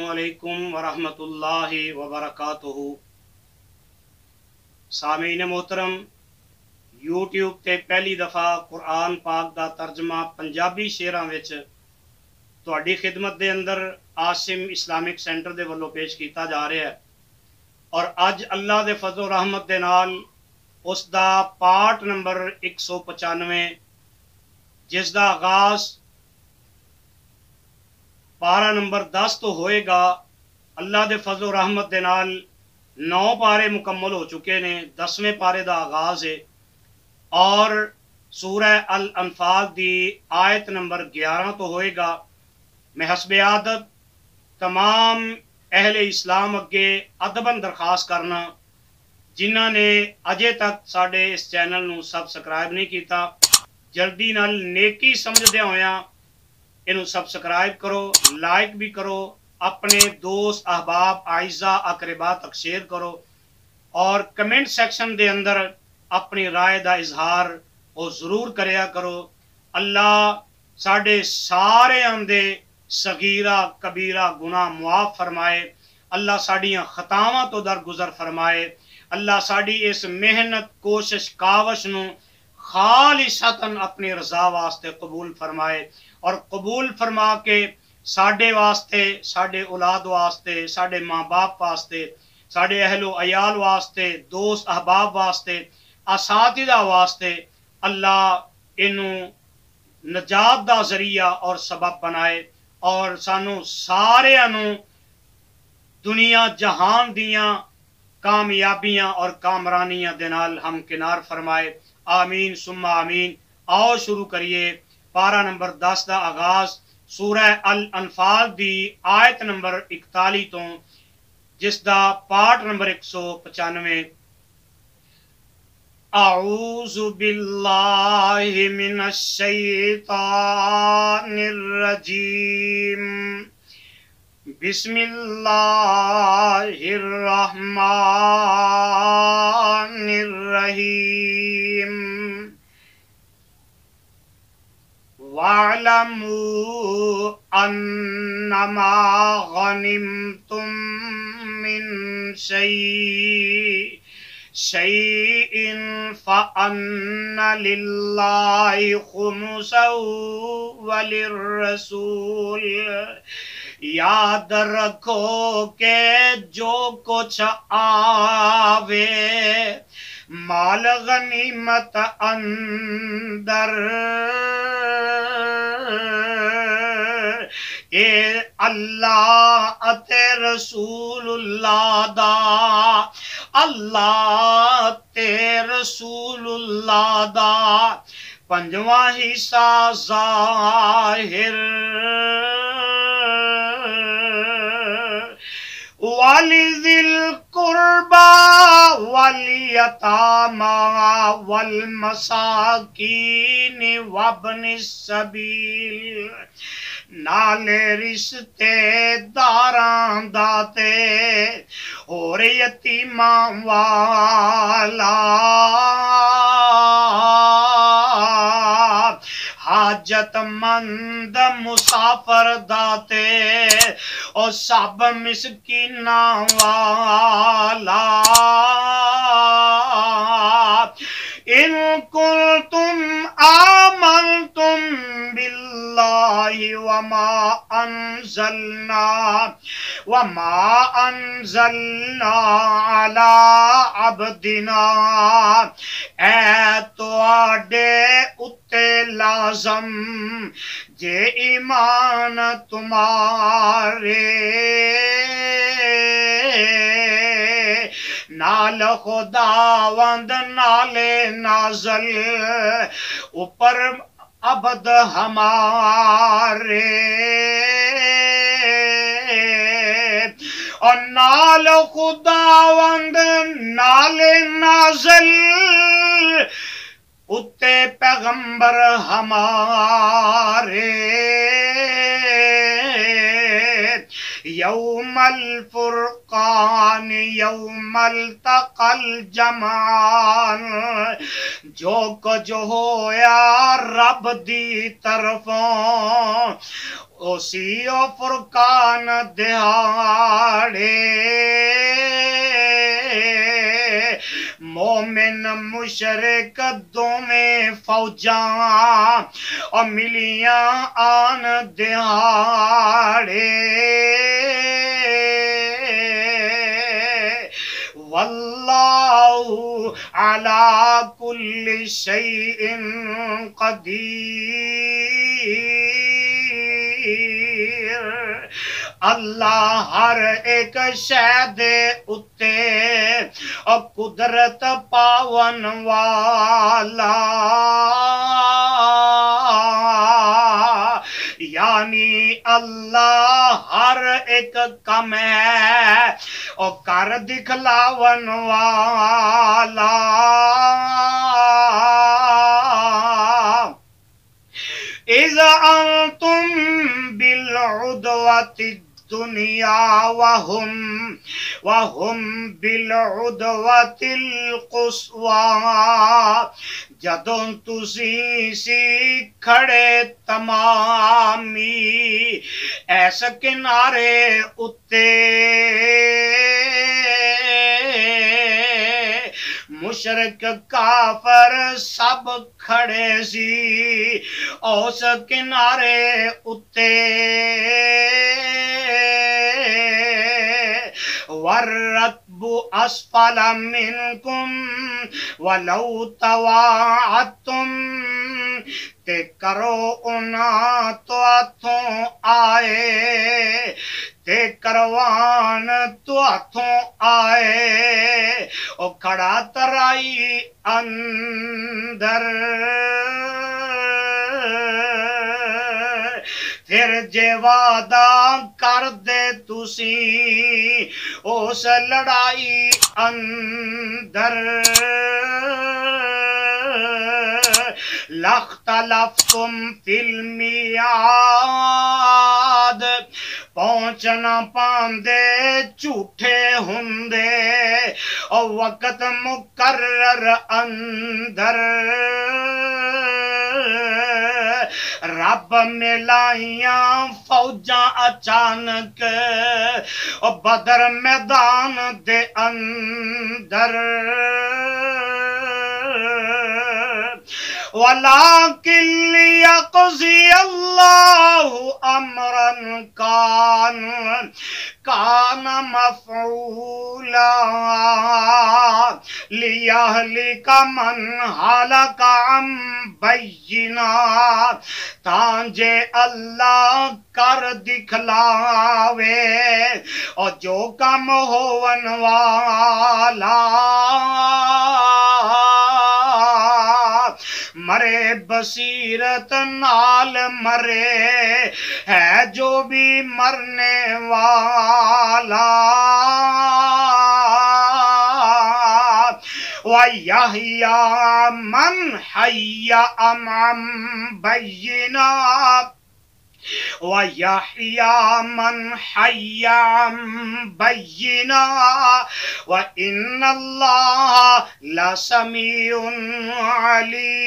अस्सलामुअलैकुम वरहमतुल्लाहि वबरकातुहू। सामीन मोहतरम, यूट्यूब ते पहली दफ़ा कुरान पाक दा तर्जमा पंजाबी शेरां विच तुहाडी खिदमत दे अंदर आसिम इस्लामिक सेंटर दे वल्लों पेश कीता जा रहा है और अज अल्लाह दे फज़ल रहमत दे नाल उस दा पार्ट नंबर 195 जिस दा आगाज़ पारा नंबर 10 तो होएगा। अल्लाह दे फज़ल रहमत दे नाल 9 पारे मुकम्मल हो चुके ने, 10वें पारे दा आगाज़ है और सूरह अल अनफाल दी आयत नंबर 11 तो होएगा। मैं हस्बे आदत तमाम अहले इस्लाम अगे अदबन दरखास्त करना, जिन्हां ने अजे तक साडे इस चैनल नूं सबसक्राइब नहीं किया, जल्दी नाल नेकी समझदे होया इनू सबसक्राइब करो, लाइक भी करो, अपने दोस्त अहबाब आइज़ा अकरबा तक शेयर करो और कमेंट सेक्शन दे अंदर अपनी राय दा इजहार वो जरूर करया करो। अल्लाह साडे सारे आंदे सगीरा कबीरा गुनाह मुआफ फरमाए, अल्लाह साड़ियां खतावां तो दरगुजर फरमाए, अल्लाह साड़ी इस मेहनत कोशिश कावश नूं खालिसतन अपनी रजा वास्ते कबूल फरमाए और कबूल फरमा के साडे वास्ते, साडे औलाद वास्ते, साडे माँ बाप वास्ते, साडे अहलो अयाल वास्ते, दोस्त अहबाब वास्ते, असातिज़ा वास्ते अल्लाह इनू नजात दा जरिया और सबब बनाए और सानू सारे दुनिया जहान दियां कामयाबियां और कामरानियां दे नाल हम किनार फरमाए। आमीन सुम्मा आमीन। आओ शुरू करिए पारा नंबर 10 का आगाज सूरह अल अनफाल दी आयत नंबर 41 तो जिसदा पाठ नंबर 195। आऊज़ु बिल्लाहि मिनश शैतानिर रजीम। बिस्मिल्लाहिर रहमानिर रहीम। वअलमू अन्नमा गनिमतुम मिन शैइन फअन्न लिल्लाहि खुमुसहु वलिर्रसूल। याद रखो के जो कुछ आवे माल गनीमत अंदर ए अल्लाह अते रसूलुल्लाह दा, अल्लाह ते रसूलुल्लाह दा पंजवा हिस्सा ज़ाहिर वालिदिल कुर्बा वल यतामा वल मसाकीन वब्निस सबील। नाले रिश्तेदारां दाते और यतीमां वाला हाजतमंद मुसाफर दाते और सब मिसकीना वाला। इन कुंतुम आमनतुम बिल्लाहि वमा अंज़लना अला अब्दिना। ए तुआडे उत्ते लाज़म जे ईमान तुम्हारे नाल खुदावंद नाले नाजल ऊपर अबद हमारे और नाल खुदावंद नाले नाजल उत्ते पैगंबर हमारे। یوم الفرقان یوم التقى الجمعان، جو کچھ ہویا رب دی طرفوں اسی او فرقان دہاڑے، مومن مشرک دوویں فوجاں اور ملیاں آن دہاڑے، واللہ علی کل شیء قدیر، اللہ ہر ایک شے دے اتے اور قدرت پاون والا، یعنی اللہ ہر ایک کم ہے اور کر دکھلاون والا، اذا انتم بالعدوة الدنيا وهم بالعدوة القصوى، جدوں تسی سی کھڑے تمامی ایس کنارے اتے، مشرک کافر سب کھڑے سی اس کنارے اتے، والركب اسفل منکم ولو تواعدتم، تے کرو انا تو ہاتھوں آئے تے کروان تو ہاتھوں آئے، او کھڑا ترائی اندر، پھر جے وعدہ کر دے تسی اس لڑائی اندر، لاختلفتم فی المیعاد، پہنچ نہ پاندے جھوٹے ہوندے اور وقت مقرر اندر، رب ملائیاں فوجاں اچانک اور بدر میدان دے اندر، وَلَكِنْ لِيَقْضِيَ اللَّهُ أَمْرًا كَانَ مَفْعُولًا لِيَهْلِكَ مَنْ هَلَكَ عَنْ بَيِّنَةٍ، تانجے اللہ کر دکھلاوے اور جو کم ہون والا، مرے بصیرت نال مرے ہے جو بھی مرنے والا، وَيَحْيَى مَنْ حَيَّ عَنْ بَيِّنَةٍ، وَيَحْيَى مَنْ حَيَّ عَنْ بَيِّنَةٍ، وَإِنَّ اللَّهَ لَسَمِيعٌ عَلِيمٌ،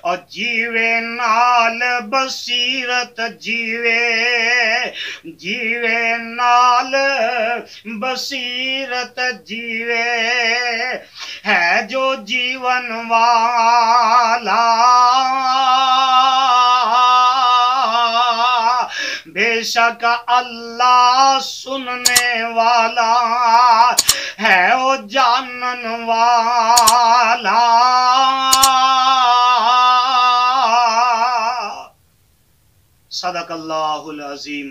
اور جیوے نال بصیرت جیوے نال بصیرت جیوے ہے جو جیون والا، بے شک اللہ سننے والا ہے وہ جانن والا، صدق اللہ العظیم۔